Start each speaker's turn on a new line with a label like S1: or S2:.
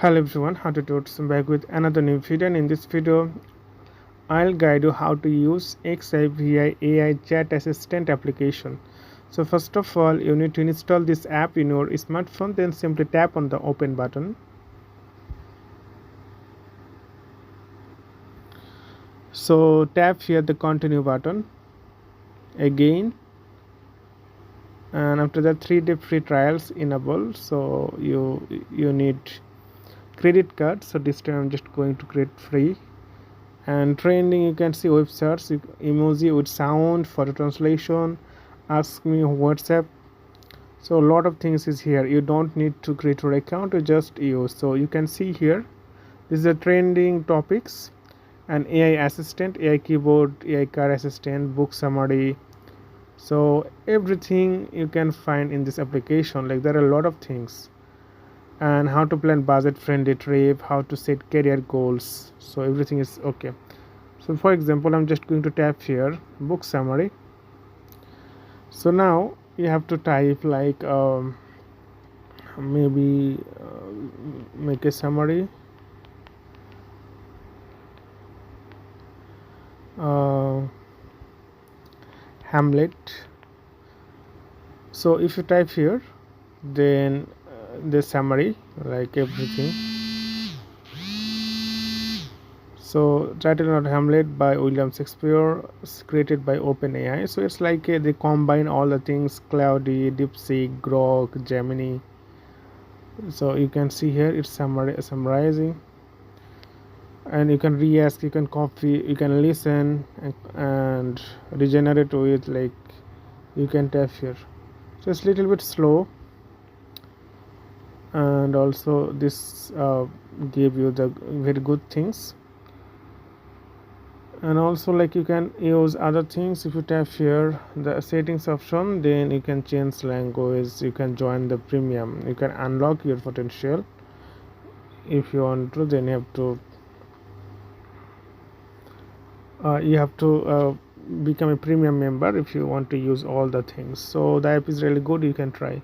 S1: Hello everyone, how to do it? I'm back with another new video, and in this video I'll guide you how to use XiVi AI chat assistant application. So first of all, you need to install this app in your smartphone, then simply tap on the open button. So tap here the continue button again, and after that 3-day free trials enable. So you need credit card, so this time I'm just going to create free. And trending, you can see websites, emoji with sound, photo translation, ask me WhatsApp. So a lot of things is here. You don't need to create your account, you just use. So you can see here, this is the trending topics and AI assistant, AI keyboard, AI car assistant, book summary. So everything you can find in this application. Like there are a lot of things, and how to plan budget friendly trip, how to set career goals. So everything is okay. So for example, I'm just going to tap here book summary. So now you have to type like maybe make a summary, uh, Hamlet. So if you type here, then the summary, like everything. So title not Hamlet by William Shakespeare, created by OpenAI. So it's like they combine all the things: Cloudy, DeepSeek, Grok, Gemini. So you can see here it's summarizing, and you can re-ask, you can copy, you can listen, and regenerate with, like, you can tap here. So it's a little bit slow, and also this give you the very good things. And also, like, you can use other things. If you tap here the settings option, then you can change language, you can join the premium, you can unlock your potential. If you want to, then you have to become a premium member if you want to use all the things. So the app is really good, you can try.